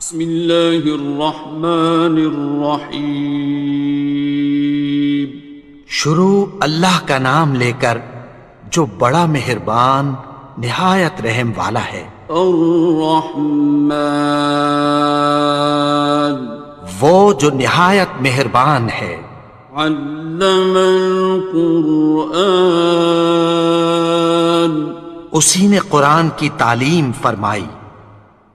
بسم اللہ الرحمن الرحیم۔ شروع اللہ کا نام لے کر جو بڑا مہربان نہایت رحم والا ہے۔ الرحمن، وہ جو نہایت مہربان ہے۔ علم القرآن، اسی نے قرآن کی تعلیم فرمائی۔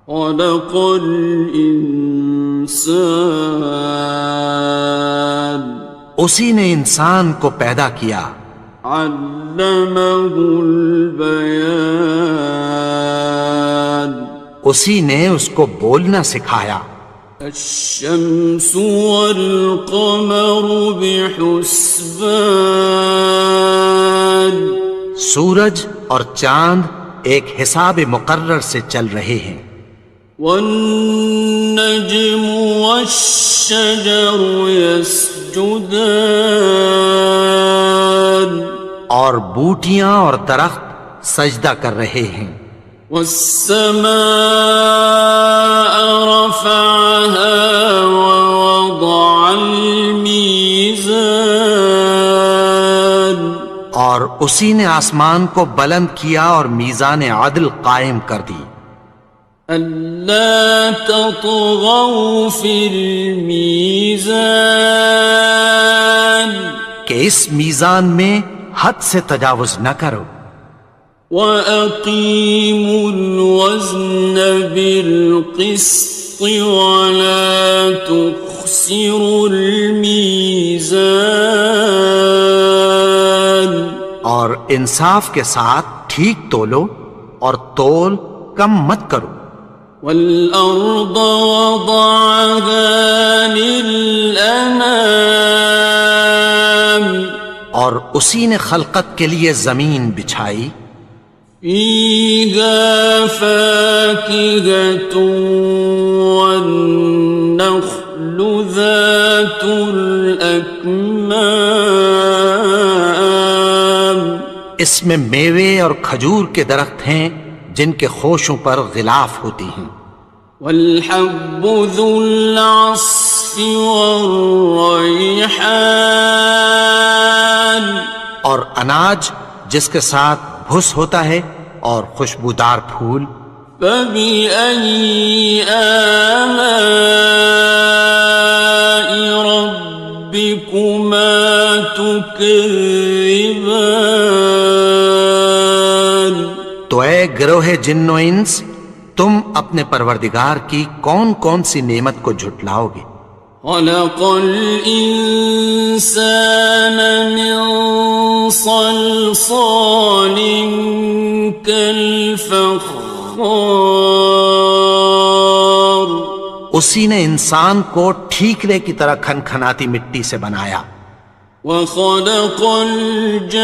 خلق الانسان، اسی نے انسان کو پیدا کیا۔ علمہ البیان، اسی نے اس کو بولنا سکھایا۔ الشمس والقمر بحسبان، سورج اور چاند ایک حساب مقرر سے چل رہے ہیں۔ والنجم والشجر يسجدان، اور بوٹیاں اور درخت سجدہ کر رہے ہیں۔ والسماء رفعها ووضع الميزان، اور اسی نے آسمان کو بلند کیا اور میزان عدل قائم کر دی۔ ألا تطغوا في الميزان، کہ اس میزان میں حد سے تجاوز نہ کرو۔ وَأَقِيمُوا الْوَزْنَ بِالْقِسْطِ وَلَا تُخْسِرُوا الْمِيزَانَ، اور انصاف کے ساتھ ٹھیک تولو اور تول کم مت کرو۔ وَالْأَرْضَ وَضَعَهَا لِلْأَنَامِ، اور اسی نے خلقت کے لیے زمین بچھائی۔ فِيهَا فَاكِهَةٌ وَالنَّخْلُ ذَاتُ الْأَكْمَامِ، اس میں میوے اور کھجور کے درخت ہیں جن کے خوشوں پر غلاف ہوتی ہیں۔ وَالْحَبُّ ذُو الْعَصْفِ وَالرَّيْحَانِ، اور اناج جس کے ساتھ بھس ہوتا ہے اور خوشبودار پھول۔ فَبِأَيِّ آلَاءِ رَبِّكُمَا تُكَذِّبَانِ، تو اے گروہ جن و انس، تم اپنے پروردگار کی کون کون سی نعمت کو جھٹلاؤ گے؟ خَلَقَ الْإِنسَانَ مِنْ صَلْصَالٍ كَالْفَخَّارِ، اسی نے انسان کو ٹھیکرے کی طرح کھنکھناتی مٹی سے بنایا۔ وَخَلَقَ الْجَانَّ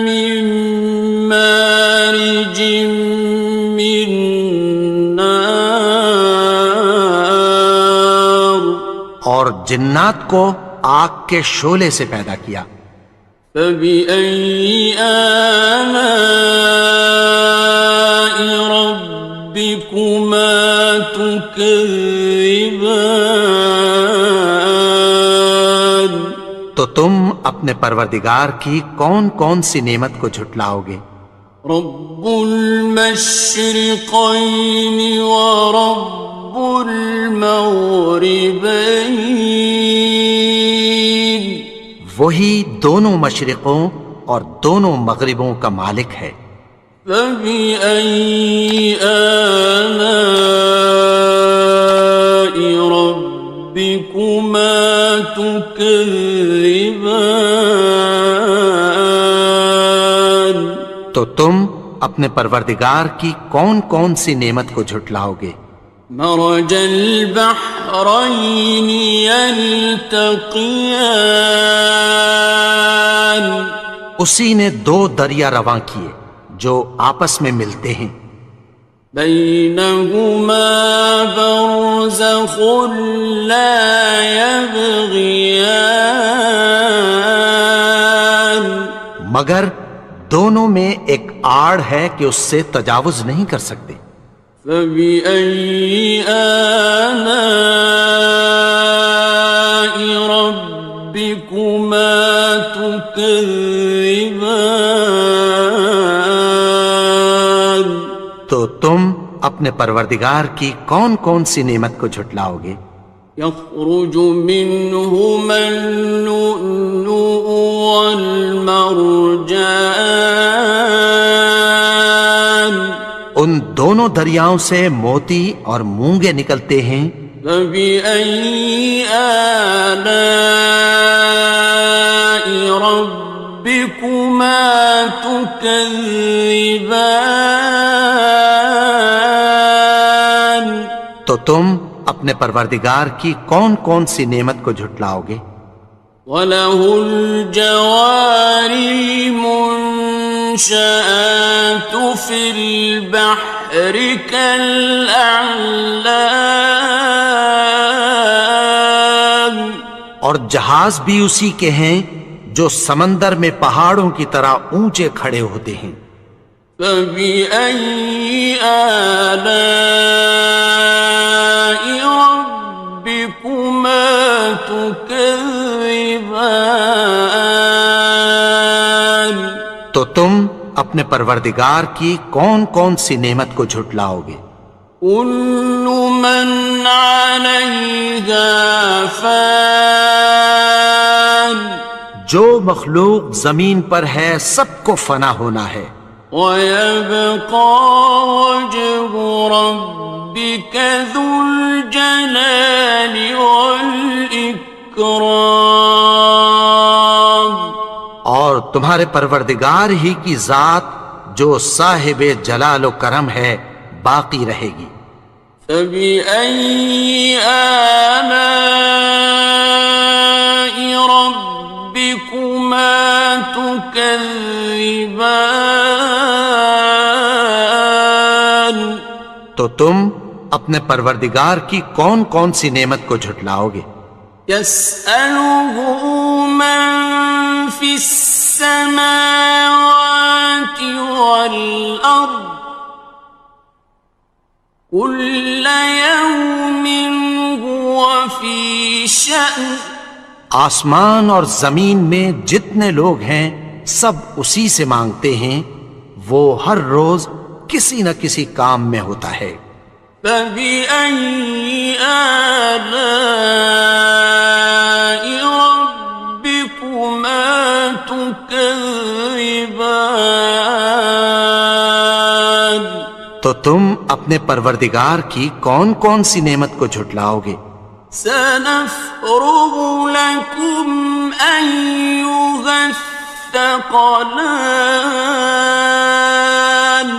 مِن مَّارِجٍ مِّن نَّارٍ، اور جنات کو آگ کے شعلے سے پیدا کیا۔ فَبِأَيِّ آلَاءِ رَبِّكُمَا تُكَذِّبَانِ، تو تم اپنے پروردگار کی کون کون سی نعمت کو جھٹلاؤ گے؟ رب المشرقین ورب المغربین، وہی دونوں مشرقوں اور دونوں مغربوں کا مالک ہے۔ فَبِأَيِّ آلَاءِ رَبِّكُمَا تُكَذِّبَانِ، تو تم اپنے پروردگار کی کون کون سی نعمت کو جھٹلاؤ گے؟ مرج البحرین یلتقیان، اسی نے دو دریا رواں کیے جو آپس میں ملتے ہیں۔ بینہما برزخ لا یبغیان، مگر دونوں میں ایک آڑ ہے کہ اس سے تجاوز نہیں کر سکتے۔ فبأي آلاء ربكما تكذبان؟ تو تم اپنے پروردگار کی کون کون سی نعمت کو جھٹلاؤ گے؟ يخرج منهما اللؤلؤ والمرجان، ان دونوں دریاؤں سے موتی اور مونگے نکلتے ہیں۔ فبأي آلاء ربكما تكذبان؟ تو تم اپنے پروردگار کی کون کون سی نعمت کو جھٹلاؤ گے؟ وَلَهُ الْجَوَارِ الْمُنشَآتُ فِي الْبَحْرِ كَالْأَعْلَامِ، اور جہاز بھی اسی کے ہیں جو سمندر میں پہاڑوں کی طرح اونچے کھڑے ہوتے ہیں۔ فَبِأَيِّ آلَاءِ رَبِّكُمَا تُكَذِّبَانِ؟ تو تم اپنے پروردگار کی کون کون سی نعمت کو جھٹلاؤ گے؟ كُلُّ مَنْ عَلَيْهَا فَانٍ، جو مخلوق زمین پر ہے سب کو فنا ہونا ہے۔ وَيَبْقَى وَجْهُ رَبِّكَ ذُو الْجَلَالِ وَالْإِكْرَامِ، اور تمہارے پروردگار ہی کی ذات جو صاحب جلال و کرم ہے باقی رہے گی۔ فَبِأَيِّ آلَاءِ رَبِّكُمَا تُكَذِّبَانِ؟ تو تم اپنے پروردگار کی کون کون سی نعمت کو جھٹلاؤ گے؟ يَسْأَلُهُ مَن فِي السَّمَاوَاتِ وَالْأَرْضِ كُلَّ يَوْمٍ هُوَ فِي شَأْنٍ، آسمان اور زمین میں جتنے لوگ ہیں سب اسی سے مانگتے ہیں، وہ ہر روز کسی نہ کسی کام میں ہوتا ہے۔ فَبِأَيِّ آلَاءِ رَبِّكُمَا تُكَذِّبَانِ؟ تو تم اپنے پروردگار کی کون کون سی نعمت کو جھٹلاؤ گے؟ سَنَفْرُغُ لَكُمْ أَيُّهَ الثَّقَلَانِ،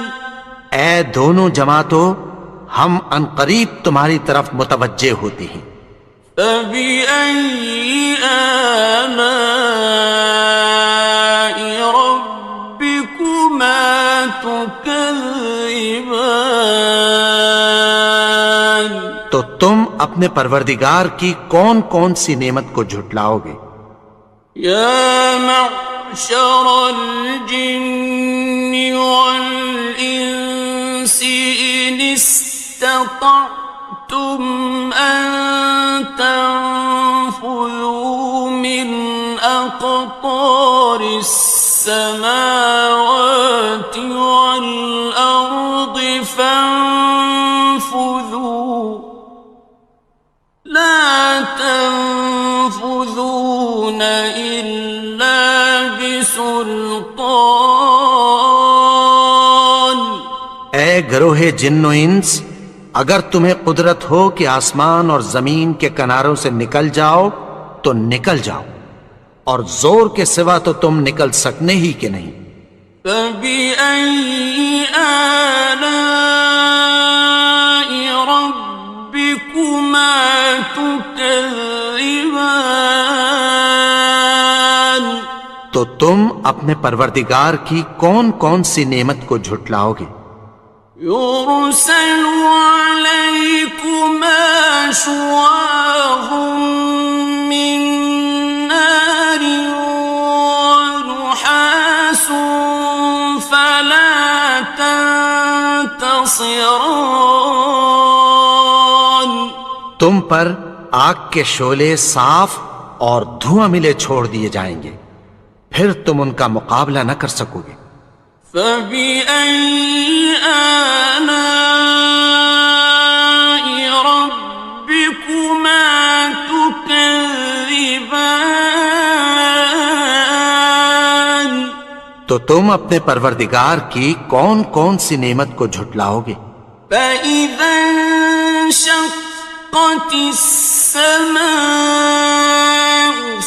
اے دونوں جماعتوں، ہم عنقریب تمہاری طرف متوجہ ہوتے ہیں۔ فَبِأَيِّ آلَاءِ رَبِّكُمَا تُكَذِّبَانِ؟ تو تم اپنے پروردگار کی کون کون سی نعمت کو جھٹلاؤ گے؟ يَا مَعْشَرَ الْجِنِّ وَالْإِنسِ إِنِ اسْتَطَعْتُمْ أَن تَنفُذُوا مِنْ أَقْطَارِ السَّمَاوَاتِ وَالْأَرْضِ فَانفُذُوا لَا تَنفُذُونَ إِلَّا بِسُلْطَانٍ۔ اے گروہ جن و انس، اگر تمہیں قدرت ہو کہ آسمان اور زمین کے کناروں سے نکل جاؤ تو نکل جاؤ، اور زور کے سوا تو تم نکل سکنے ہی کہ نہیں۔ فَبِأَيِّ آلَاءِ رَبِّكُمَا تُكَذِّبَانِ؟ تو تم اپنے پروردگار کی کون کون سی نعمت کو جھٹلاؤ گے؟ يُرْسَلُ عَلَيْكُمَا شُوَاظٌ مِّن نَّارٍ وَنُحَاسٌ ينتصران تم پر آگ کے شعلے صاف اور دھواں ملے چھوڑ دیے جائیں گے، پھر تم ان کا مقابلہ نہ کر سکو گے۔ فبأي آلاء ربكما تكذبان تو تم اپنے پروردگار کی کون کون سی نعمت کو جھٹلاؤ گے؟ فإذا انشقت السماء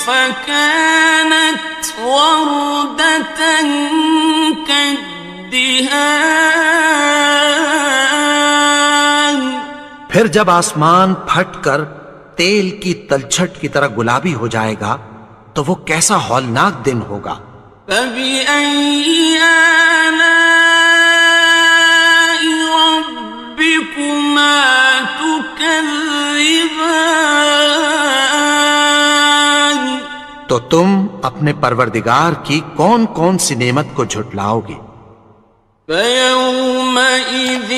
فكانت وردة كالدهان پھر جب آسمان پھٹ کر تیل کی تلچھٹ کی طرح گلابی ہو جائے گا تو وہ کیسا ہولناک دن ہوگا۔ فبأي آلاء ربكما تكذبان تو تم اپنے پروردگار کی کون کون سی نعمت کو جھٹلاؤ گے؟ فيومئذ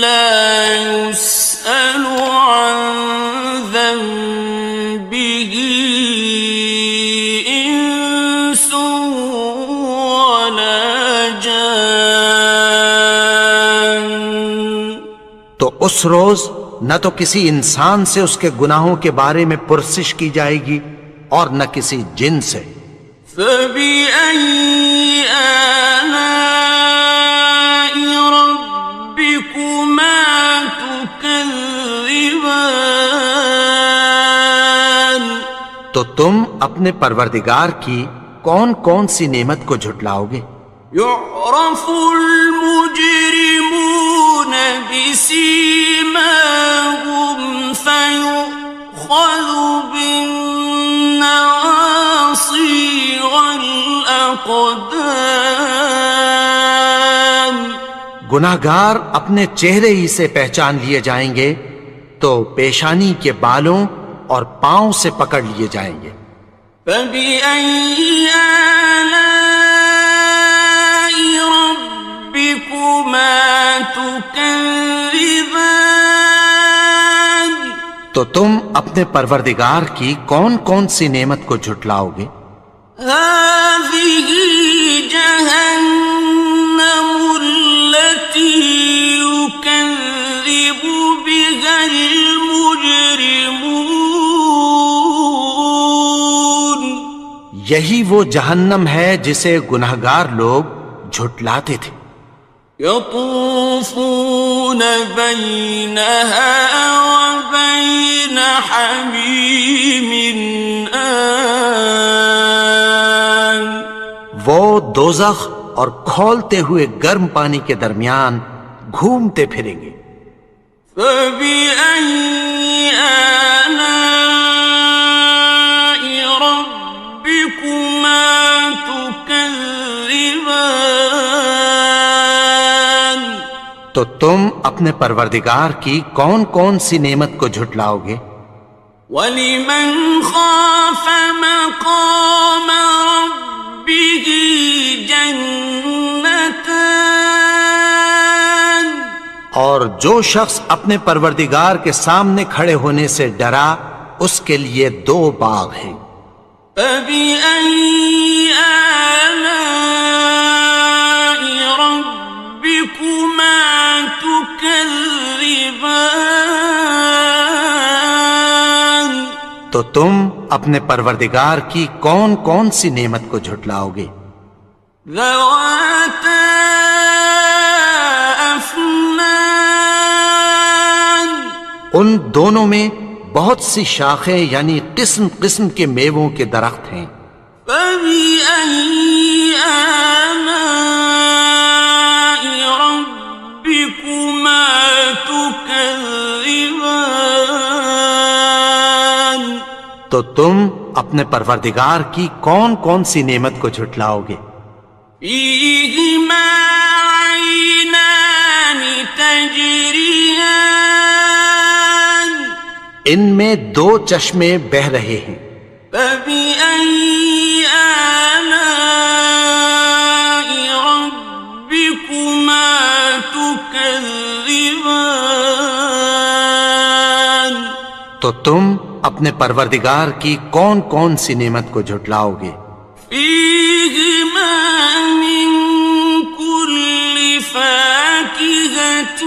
لا يسأل عن ذنبه إنس ولا جان تو اس روز نہ تو کسی انسان سے اس کے گناہوں کے بارے میں پرسش کی جائے گی اور نہ کسی جن سے۔ فبأي آلاء ربكما تكذبان تو تم اپنے پروردگار کی کون کون سی نعمت کو جھٹلاؤ گے؟ يعرف المجرمون بسيماهم فيؤخذ بالنواصي والأقدام گناہگار اپنے چہرے ہی سے پہچان لیے جائیں گے تو پیشانی کے بالوں اور پاؤں سے پکڑ لیے جائیں گے۔ فبأي آلاء ربكما تكذبان تو تم اپنے پروردگار کی کون کون سی نعمت کو جھٹلاؤ گے؟ هذه جهنم التي يكذب بها المجرمون یہی وہ جہنم ہے جسے گناہگار لوگ جھٹلاتے تھے۔ يطوفون بينها وبين حميم آن وہ دوزخ اور کھولتے ہوئے گرم پانی کے درمیان گھومتے پھریں گے۔ فبأي آلاء ربكما تكذبان تو تم اپنے پروردگار کی کون کون سی نعمت کو جھٹلاؤ گے؟ وَلِمَنْ خَافَ مَقَامَ رَبِّهِ جَنَّتَانِ اور جو شخص اپنے پروردگار کے سامنے کھڑے ہونے سے ڈرا اس کے لیے دو باغ ہیں۔ فَبِأَيِّ آلَاءِ رَبِّكُمَا تُكَذِّبَانِ تو تم اپنے پروردگار کی کون کون سی نعمت کو جھٹلاؤ گے؟ ذَوَاتَا أَفْنَانٍ ان دونوں میں بہت سی شاخیں یعنی قسم قسم کے میووں کے درخت ہیں۔ فَبِأَيِّ آلَاءِ رَبِّكُمَا تُكَذِّبَانِ تو تم اپنے پروردگار کی کون کون سی نعمت کو جھٹلاؤ گے؟ فِيهِمَا عَيْنَانِ تَجْرِيَانِ ان میں دو چشمے بہہ رہے ہیں۔ فَبِأَيِّ آلَاءِ رَبِّكُمَا تُكَذِّبَانِ تكذبان تو تم اپنے پروردگار کی کون کون سی نعمت کو جھٹلاؤ گے؟ فيهما من كل فاكهة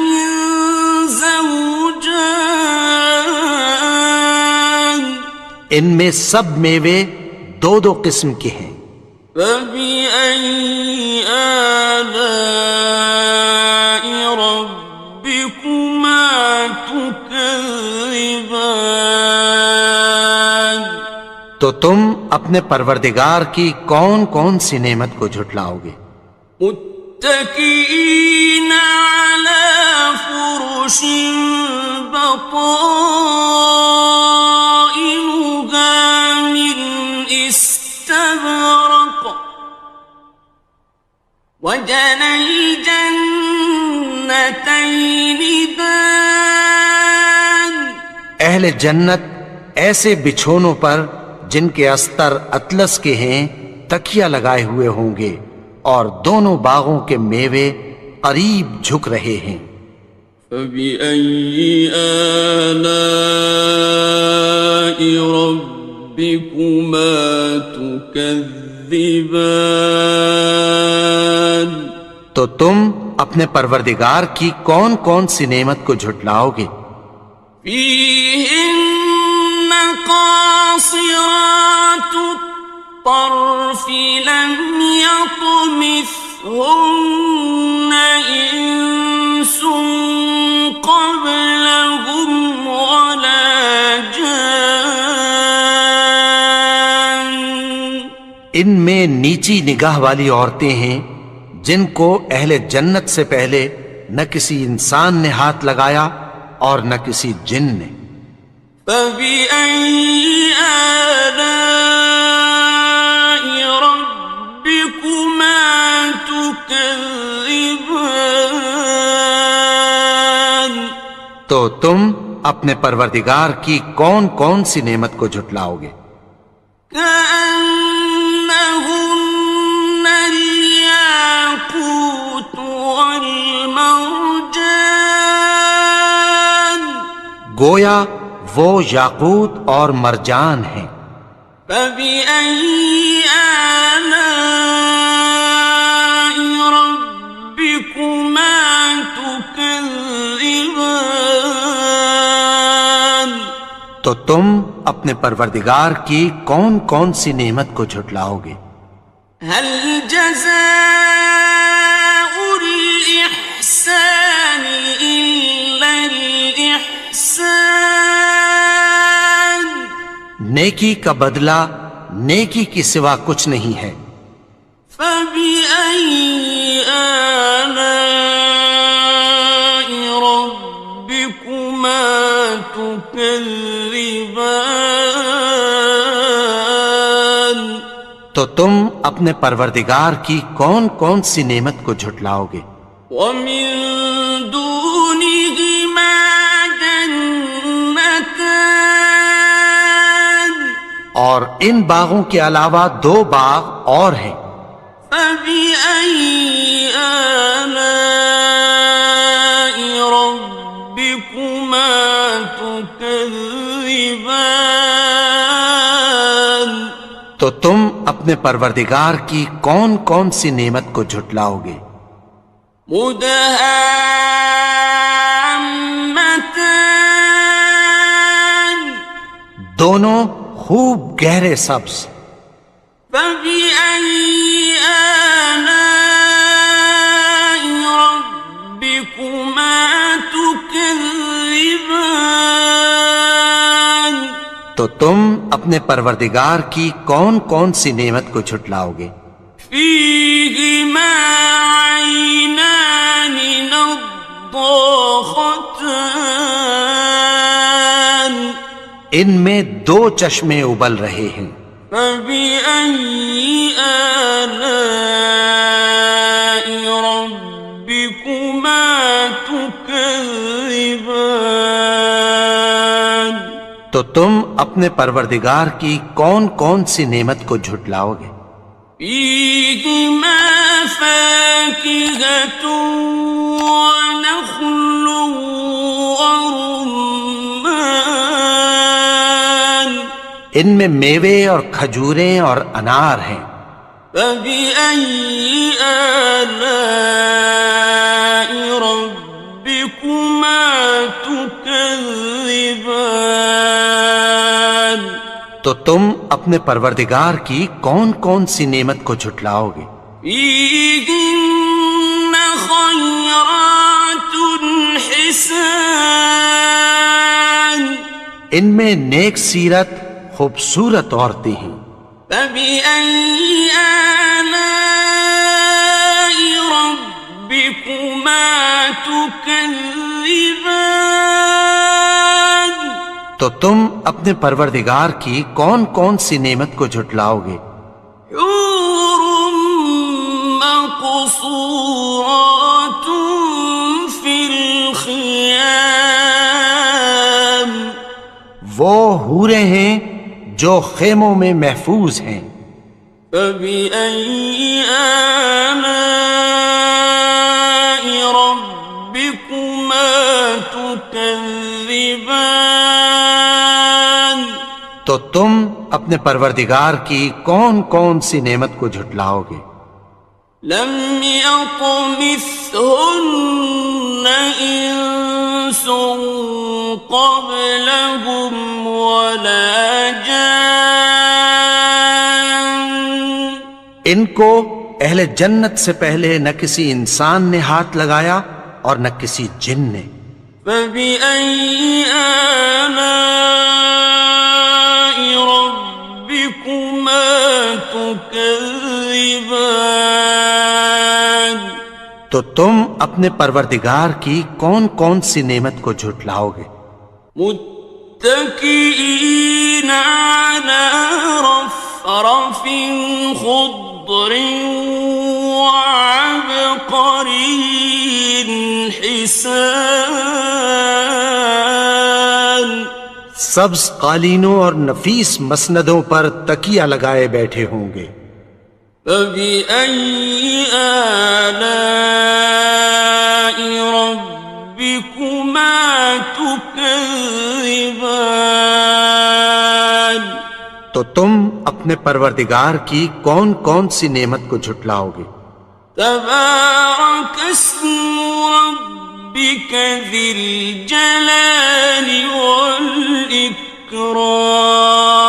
زوجان ان میں سب میوے دو دو قسم کے ہیں۔ فبأي آلاء ربكما تكذبان تو تم اپنے پروردگار کی کون کون سی نعمت کو جھٹلاؤ گے؟ متكئين على فرش بطائنها من استبرق وجنى الجنتين دان اہل جنت ایسے بچھونوں پر جن کے استر اطلس کے ہیں تکیہ لگائے ہوئے ہوں گے، اور دونوں باغوں کے میوے قریب جھک رہے ہیں۔ فبأي آلاء ربكما تكذبان تو تم اپنے پروردگار کی کون کون سی نعمت کو جھٹلاؤ گے؟ فيهن قاصرات الطرف لم يطمثهن إنس قبلهم ولا جان ان میں نیچی نگاہ والی عورتیں ہیں جن کو اہل جنت سے پہلے نہ کسی انسان نے ہاتھ لگایا اور نہ کسی جن نے۔ فبأي آلاء ربكما تكذبان تو تم اپنے پروردگار کی کون کون سی نعمت کو جھٹلاؤ گے؟ كأنهن الياقوت والمرجان گویا وہ یاقوت اور مرجان ہیں۔ فبأي آلاء ربكما تكذبان تو تم اپنے پروردگار کی کون کون سی نعمت کو جھٹلاؤ گے؟ هل جزاء الإحسان إلا الإحسان نیکی کا بدلہ نیکی کی سوا کچھ نہیں ہے۔ فبأي آلاء ربكما تكذبان تو تم اپنے پروردگار کی کون کون سی نعمت کو جھٹلاؤ گے؟ ومن دونهما جنتان اور ان باغوں کے علاوہ دو باغ اور ہیں۔ فبأي آلاء ربكما تكذبان تو تم اپنے پروردگار کی کون کون سی نعمت کو جھٹلاؤ گے؟ مدهامتان دونوں خوب گہرے سبز۔ فبأي آلاء ربكما تكذبان تو تم اپنے پروردگار کی کون کون سی نعمت کو جھٹلاؤ گے؟ فيهما عينان نضاختان ان میں دو چشمے ابل رہے ہیں۔ فبأي آلاء ربكما تكذبان تو تم اپنے پروردگار کی کون کون سی نعمت کو جھٹلاؤ گے؟ فيهما فاكهة ونخل ورمان ان میں میوے اور کھجوریں اور انار ہیں. فبأي آلاء ربكما تكذبان تو تم اپنے پروردگار کی کون کون سی نعمت کو جھٹلاؤ گے؟ فيهن خيرات حسان ان میں نیک سیرت خوبصورت عورتیں ہیں. فبأي آلاء ربكما تكذبان تو تم اپنے پروردگار کی کون کون سی نعمت کو جھٹلاؤ گے؟ حور مقصورات في الخيام وہ حوریں ہیں جو خیموں میں محفوظ ہیں. فبأي آلاء ربكما تكذبان تو تم اپنے پروردگار کی کون کون سی نعمت کو جھٹلاؤ گے؟ لم يطمثهن إنس قبلهم ولا جان ان کو اہل جنت سے پہلے نہ کسی انسان نے ہاتھ لگایا اور نہ کسی جن نے. فبأي آلاء ربكما تكذبان تو تم اپنے پروردگار کی کون کون سی نعمت کو جھٹلاؤ گے؟ متكئين على رفرف خضر وعبقري حسان سبز قالینوں اور نفیس مسندوں پر تکیہ لگائے بیٹھے ہوں گے. فبأي آلاء ربكما تكذبان تو تم اپنے پروردگار کی کون کون سی نعمت کو جھٹلاؤ گے؟ تبارك اسم ربك ذي الجلال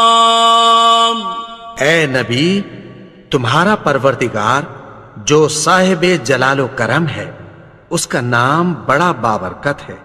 والإكرام اے نبی، تمہارا پروردگار جو صاحب جلال و کرم ہے، اس کا نام بڑا بابرکت ہے.